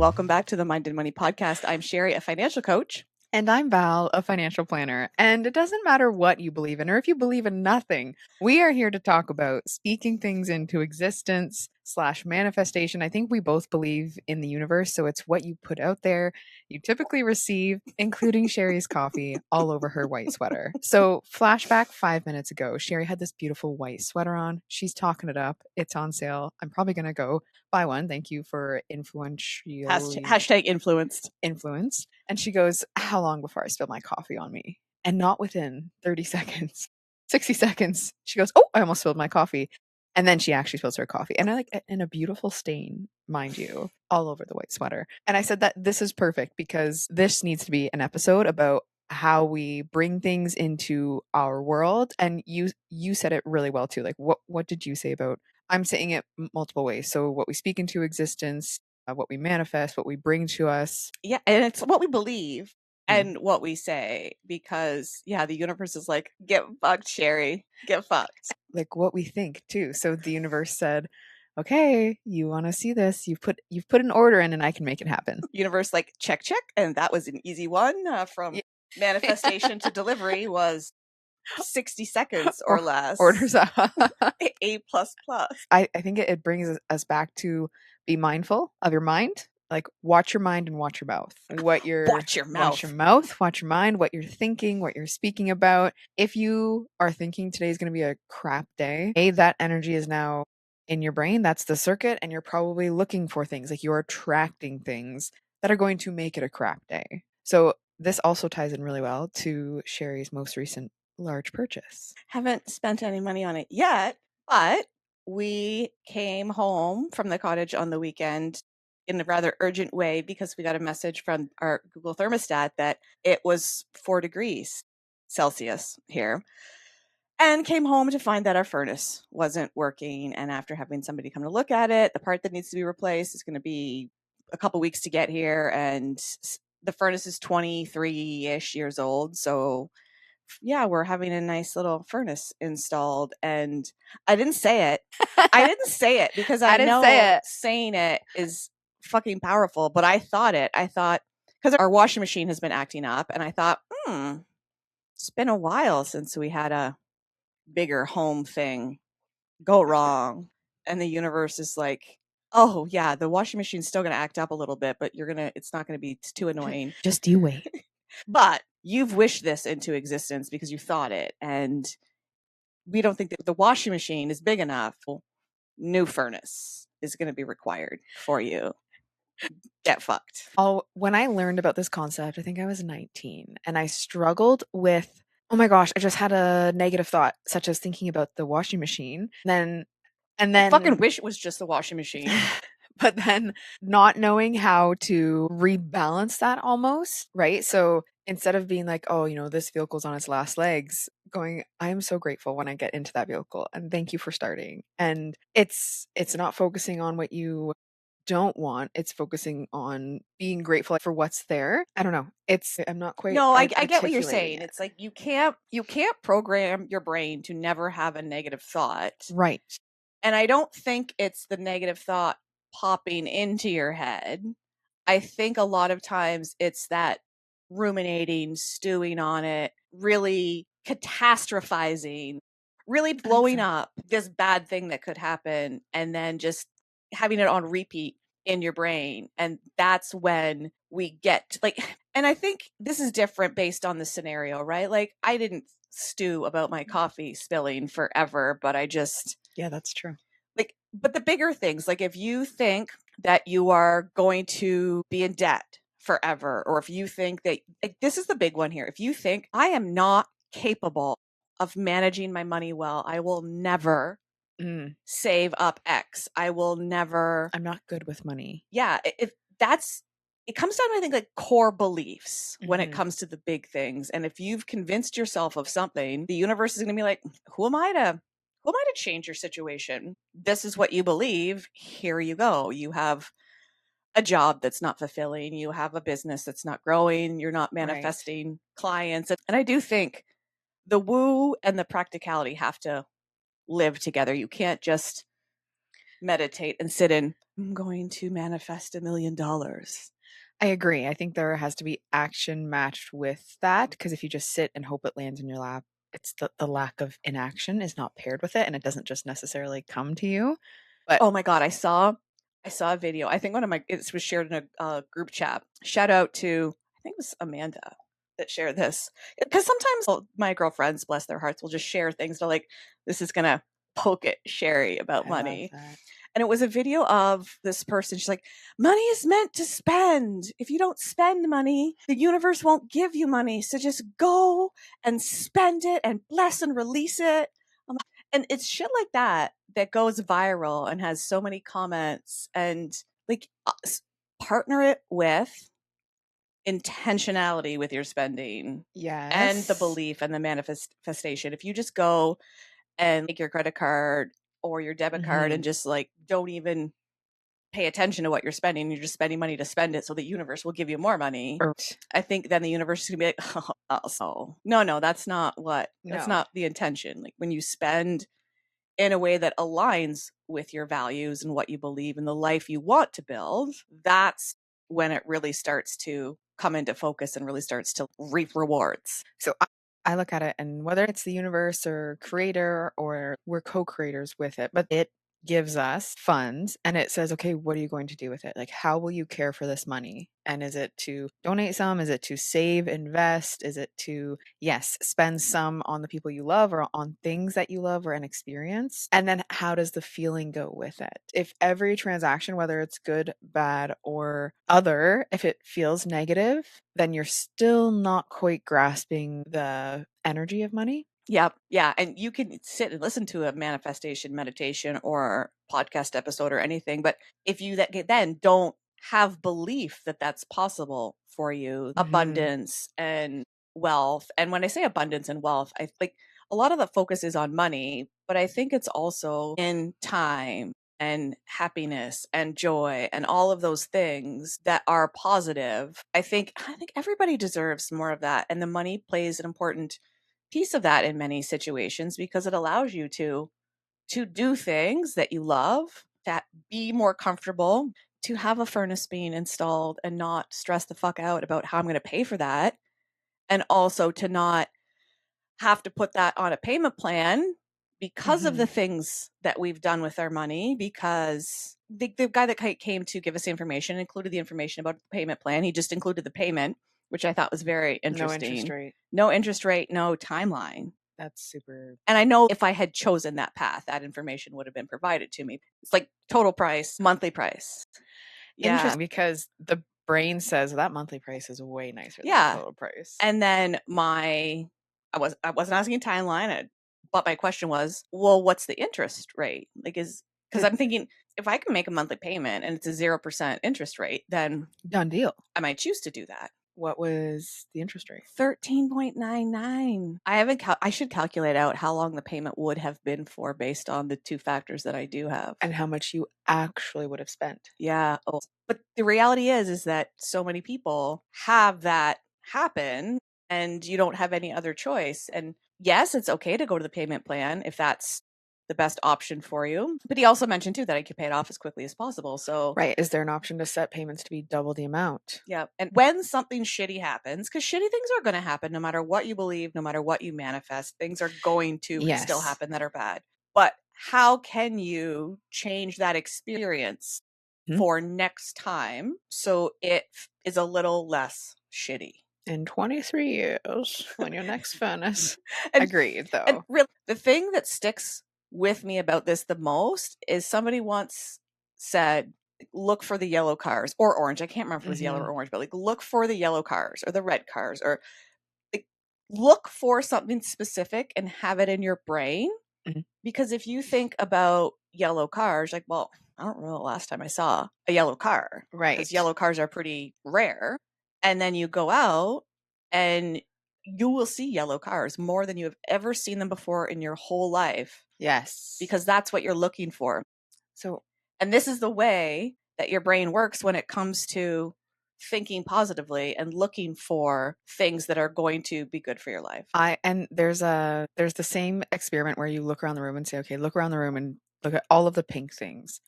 welcome back to the Mind and Money podcast. I'm Sherry, a financial coach. And I'm Val, a financial planner. And it doesn't matter what you believe in or if you believe in nothing. We are here to talk about speaking things into existence / manifestation. I think we both believe in the universe. So it's what you put out there, you typically receive, including Sherry's coffee all over her white sweater. So flashback 5 minutes ago, Sherry had this beautiful white sweater on. She's talking it up. It's on sale. I'm probably going to go buy one. Thank you for influential. Hashtag influenced. And she goes, how long before I spill my coffee on me? And not within 30 seconds, 60 seconds. She goes, oh, I almost spilled my coffee. And then she actually spills her coffee. And I like in a beautiful stain, mind you, all over the white sweater. And I said that this is perfect because this needs to be an episode about how we bring things into our world. And you said it really well too. Like what did you say about, I'm saying it multiple ways. So what we speak into existence, what we manifest, what we bring to us. Yeah, and it's what we believe and what we say, because the universe is like, get fucked, Sherry, get fucked. Like what we think too. So the universe said, okay, you want to see this, you've put an order in and I can make it happen. Universe like, check, and that was an easy one. From manifestation to delivery was 60 seconds or less. Orders up. A++. I think it brings us back to be mindful of your mind. Like watch your mind and watch your mouth. Watch your mouth. Watch your mouth, watch your mind, what you're thinking, what you're speaking about. If you are thinking today's going to be a crap day, that energy is now in your brain. That's the circuit. And you're probably looking for things, like you're attracting things that are going to make it a crap day. So this also ties in really well to Sherry's most recent large purchase. Haven't spent any money on it yet, but we came home from the cottage on the weekend in a rather urgent way because we got a message from our Google thermostat that it was 4 degrees Celsius here, and came home to find that our furnace wasn't working. And after having somebody come to look at it, the part that needs to be replaced is going to be a couple weeks to get here, and the furnace is 23-ish years old. So we're having a nice little furnace installed. And I didn't say it. I didn't say it because I know saying it is fucking powerful, but I thought because our washing machine has been acting up, and I thought, it's been a while since we had a bigger home thing go wrong. And the universe is like, oh yeah, the washing machine's still going to act up a little bit, but it's not going to be too annoying. Just you wait. But you've wished this into existence because you thought it, and we don't think that the washing machine is big enough. Well, new furnace is going to be required for you. Get fucked. Oh, when I learned about this concept, I think I was 19, and I struggled with, oh my gosh, I just had a negative thought, such as thinking about the washing machine. And then I fucking wish it was just the washing machine. But then not knowing how to rebalance that almost, right? So instead of being like, oh, this vehicle's on its last legs, going, I am so grateful when I get into that vehicle, and thank you for starting. And it's not focusing on what you don't want, it's focusing on being grateful for what's there. I don't know. I'm not quite. No, I get what you're saying. It's like you can't program your brain to never have a negative thought. Right. And I don't think it's the negative thought popping into your head. I think a lot of times it's that ruminating, stewing on it, really catastrophizing, really blowing up this bad thing that could happen, and then just having it on repeat in your brain. And that's when we get and I think this is different based on the scenario, right? Like I didn't stew about my coffee spilling forever, but I just, that's true. But the bigger things, like if you think that you are going to be in debt forever, or if you think that, this is the big one here. If you think I am not capable of managing my money well, I will never save up X. I'm not good with money. Yeah. It comes down to, I think, like core beliefs when it comes to the big things. And if you've convinced yourself of something, the universe is going to be like, who am I to change your situation? This is what you believe. Here you go. You have a job that's not fulfilling. You have a business that's not growing. You're not manifesting clients. And I do think the woo and the practicality have to live together. You can't just meditate and sit in I'm going to manifest $1 million. I agree. I think there has to be action matched with that because if you just sit and hope it lands in your lap, it's the lack of inaction is not paired with it and it doesn't just necessarily come to you. But Oh my god, I saw a video. I think one of my it was shared in a group chat. Shout out to I think it was Amanda that shared this because sometimes my girlfriends, bless their hearts, will just share things. They're like, "This is gonna poke at Sherry about I love money," that. and it was a video of this person. She's like, "Money is meant to spend. If you don't spend money, the universe won't give you money. So just go and spend it and bless and release it." And it's shit like that that goes viral and has so many comments and like partner it with intentionality with your spending and the Yes. belief and the manifestation. If you just go and take your credit card or your debit card and Mhm. just like don't even pay attention to what you're spending, you're just spending money to spend it so the universe will give you more money. Right. I think then the universe is gonna be like, oh, so no, that's No. not the intention. Like when you spend in a way that aligns with your values and what you believe in the life you want to build, that's when it really starts to come into focus and really starts to reap rewards. So I look at it and whether it's the universe or creator or we're co-creators with it, but it gives us funds and it says, okay, what are you going to do with it? Like, how will you care for this money? And is it to donate some? Is it to save, invest? Is it to, yes, spend some on the people you love or on things that you love or an experience? And then how does the feeling go with it? If every transaction, whether it's good, bad, or other, if it feels negative, then you're still not quite grasping the energy of money. Yep. Yeah. And you can sit and listen to a manifestation meditation or podcast episode or anything. But if you then don't have belief that that's possible for you, Mhm. abundance and wealth. And when I say abundance and wealth, I think a lot of the focus is on money, but I think it's also in time and happiness and joy and all of those things that are positive. I think everybody deserves more of that. And the money plays an important piece of that in many situations because it allows you to do things that you love, to be more comfortable, to have a furnace being installed and not stress the fuck out about how I'm going to pay for that, and also to not have to put that on a payment plan because of the Mhm. things that we've done with our money. Because the guy that came to give us the information included the information about the payment plan. He just included the payment, which I thought was very No interest interesting. rate. No interest rate, no timeline. That's super And I know if I had chosen that path, that information would have been provided to me. It's like total price, monthly price. Yeah. interesting because the brain says that monthly price is way nicer than the Yeah. total price. And then I wasn't asking timeline, but my question was, well, what's the interest rate? Like is because It I'm thinking if I can make a monthly payment and it's a 0% interest rate, then done deal. I might choose to do that. What was the interest rate? 13.99. I haven't I should calculate out how long the payment would have been for based on the two factors that I do have. And how much you actually would have spent. Yeah. Oh, but the reality is that so many people have that happen and you don't have any other choice. And yes, it's okay to go to the payment plan if that's the best option for you. But he also mentioned too that I could pay it off as quickly as possible. So, Right. Is there an option to set payments to be double the amount? yeah. And when something shitty happens, because shitty things are going to happen no matter what you believe, no matter what you manifest, things are going to still Yes. happen that are bad. But how can you change that experience Mhm. for next time so it is a little less shitty? In 23 years, when your next furnace. and Agreed, and though. really the thing that sticks with me about this the most is somebody once said look for the yellow cars or orange. I can't remember if it was yellow or Mhm. orange, but like look for the yellow cars or the red cars or like look for something specific and have it in your brain. Mhm. Because if you think about yellow cars, like, well, I don't remember the last time I saw a yellow car because Right. yellow cars are pretty rare. And then you go out and you will see yellow cars more than you have ever seen them before in your whole life Yes. because that's what you're looking for. So And this is the way that your brain works when it comes to thinking positively and looking for things that are going to be good for your life. there's the same experiment where you look around the room and say, okay, look around the room and look at all of the pink things.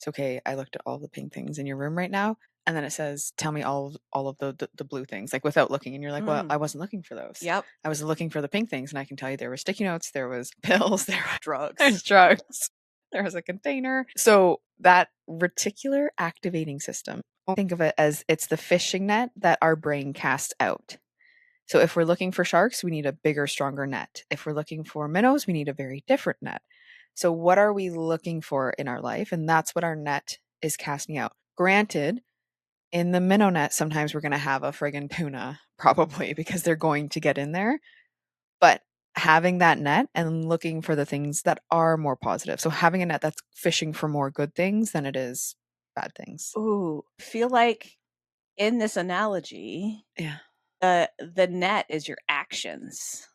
It's okay. I looked at all the pink things in your room right now. And then it says, tell me all of the blue things, like without looking. And you're like, well, Mm. I wasn't looking for those. Yep. I was looking for the pink things. And I can tell you there were sticky notes, there was pills, there's Drugs. drugs, there was a container. So that reticular activating system, think of it as it's the fishing net that our brain casts out. So if we're looking for sharks, we need a bigger, stronger net. If we're looking for minnows, we need a very different net. So what are we looking for in our life? And that's what our net is casting out. Granted, in the minnow net, sometimes we're going to have a friggin' tuna, probably because they're going to get in there. But having that net and looking for the things that are more positive. So having a net that's fishing for more good things than it is bad things. Ooh, I feel like in this analogy, Yeah. the net is your actions.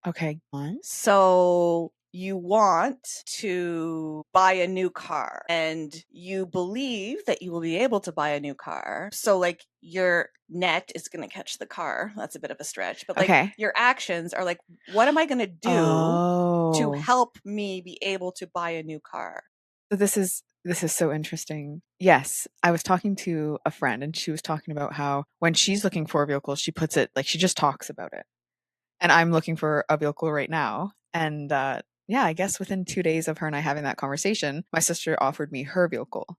Okay. One. So you want to buy a new car and you believe that you will be able to buy a new car. So like your net is going to catch the car. That's a bit of a stretch, but like Okay. your actions are like, what am I going to do to Oh. help me be able to buy a new car? So this is so interesting. Yes, I was talking to a friend and she was talking about how when she's looking for a vehicle, she puts it like she just talks about it. And I'm looking for a vehicle right now. And yeah, I guess within 2 days of her and I having that conversation, my sister offered me her vehicle.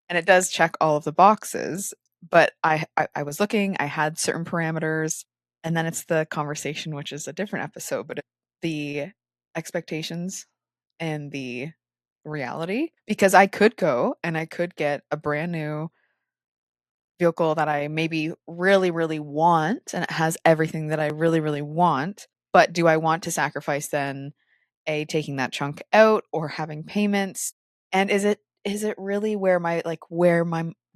And it does check all of the boxes, but I was looking, I had certain parameters, and then it's the conversation, which is a different episode, but the expectations and the reality, because I could go and I could get a brand new vehicle that I maybe really, really want and it has everything that I really, really want. But do I want to sacrifice then taking that chunk out or having payments? And is it really where my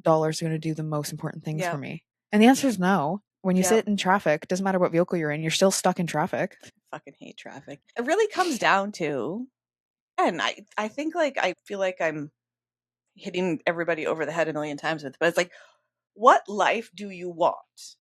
dollars are going to do the most important things for Yep. me? And the answer is no. When you Yep. sit in traffic, doesn't matter what vehicle you're in, you're still stuck in traffic. Fucking hate traffic. It really comes down to, and I think like I feel like I'm hitting everybody over the head a million times with, but it's like, what life do you want?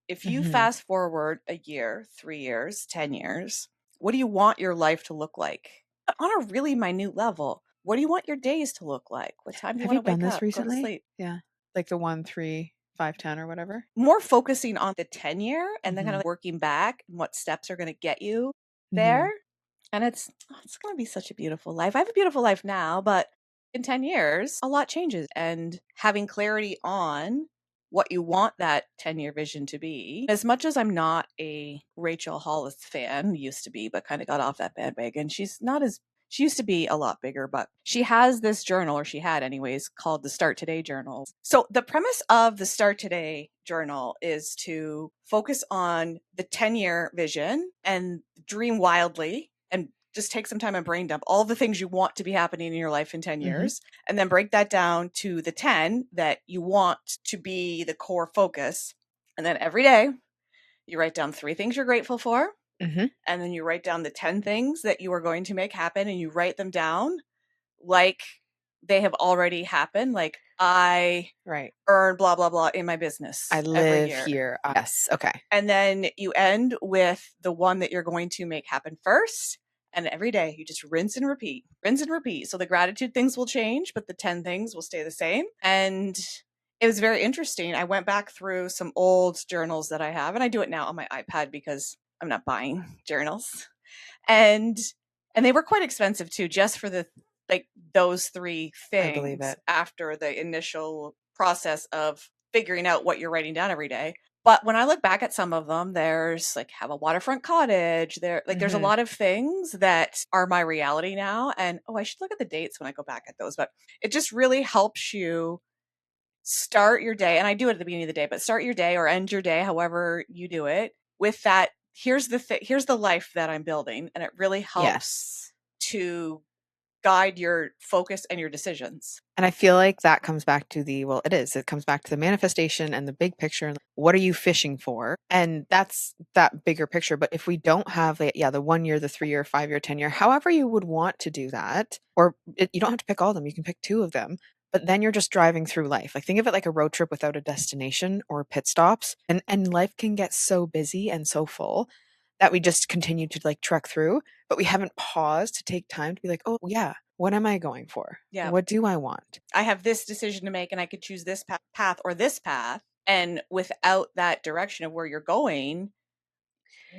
If you Hmm. fast forward a year, 3 years, 10 years, what do you want your life to look like? On a really minute level, what do you want your days to look like? What time do you Have want you to done wake this up, go to recently? sleep? Yeah. Like the 1, 3, 5, 10 or whatever? More focusing on the tenure and then kind Hmm. of working back and what steps are going to get you Hmm. there. And it's going to be such a beautiful life. I have a beautiful life now, but in 10 years, a lot changes. And having clarity on what you want that 10-year vision to be. As much as I'm not a Rachel Hollis fan, used to be, but kind of got off that bandwagon, she used to be a lot bigger, but she has this journal, or she had anyways, called the Start Today Journal. So the premise of the Start Today Journal is to focus on the 10-year vision and dream wildly and just take some time and brain dump all the things you want to be happening in your life in 10 Hmm. years and then break that down to the 10 that you want to be the core focus. And then every day you write down 3 things you're grateful for. Hmm. And then you write down the 10 things that you are going to make happen, and you write them down like they have already happened. Like, I Right. earn blah, blah, blah in my I business every live year. here. Yes. Okay. And then you end with the one that you're going to make happen first. And every day you just rinse and repeat, rinse and repeat. So the gratitude things will change, but the 10 things will stay the same. And it was very interesting. I went back through some old journals that I have, and I do it now on my iPad because I'm not buying journals. And they were quite expensive too, just for the like those three I believe things it. after the initial process of figuring out what you're writing down every day. But when I look back at some of them, there's like have a waterfront cottage. There's a Hmm. lot of things that are my reality now. And oh, I should look at the dates when I go back at those. But it just really helps you start your day. And I do it at the beginning of the day, but start your day or end your day, however you do it, with that. Here's the life that I'm building. And it really helps Yes. to guide your focus and your decisions. And I feel like that comes back to it comes back to the manifestation and the big picture. And what are you fishing for? And that's that bigger picture. But if we don't have the 1 year, the 3 year, 5 year, 10 year, however you would want to do that, you don't have to pick all of them. You can pick 2 of them. But then you're just driving through life. Like think of it like a road trip without a destination or pit stops. And life can get so busy and so full that we just continue to like trek through, but we haven't paused to take time to be like, oh, yeah, what am I going for? Yeah. What do I want? I have this decision to make and I could choose this path or this path. And without that direction of where you're going,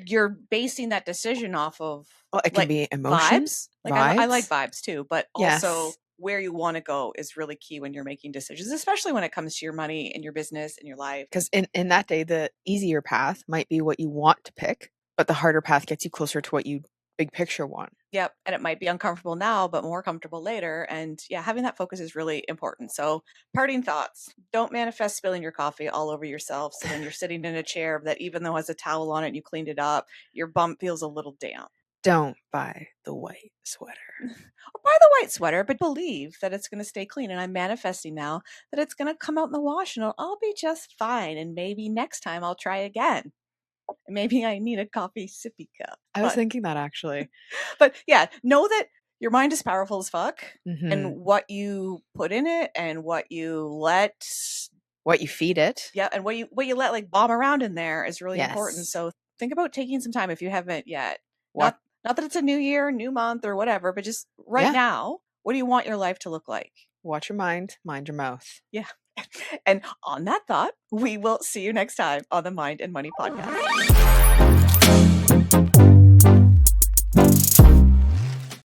you're basing that decision off of Well, it can like be emotion, vibes. Like I like vibes. vibes too, but also Yes. where you want to go is really key when you're making decisions, especially when it comes to your money and your business and your life. Because in that day, the easier path might be what you want to pick, but the harder path gets you closer to what you big picture want. Yep. And it might be uncomfortable now, but more comfortable later. And yeah, having that focus is really important. So, parting thoughts: don't manifest spilling your coffee all over yourself. So then you're sitting in a chair that, even though it has a towel on it and you cleaned it up, your bum feels a little damp. Don't buy the white sweater. Or buy the white sweater, but believe that it's going to stay clean. And I'm manifesting now that it's going to come out in the wash and I'll be just fine. And maybe next time I'll try again. Maybe I need a coffee sippy cup. I was thinking that actually. But yeah, know that your mind is powerful as fuck, and Mhm. what you put in it and what you let, What you feed it. yeah, and what you let like bomb around in there is really important. Yes. So think about taking some time if you haven't yet. What? Not that it's a new year, new month, or whatever, but just right Yeah. now, what do you want your life to look like? Watch your mind, mind your mouth. Yeah. And on that thought, we will see you next time on the Mind and Money podcast.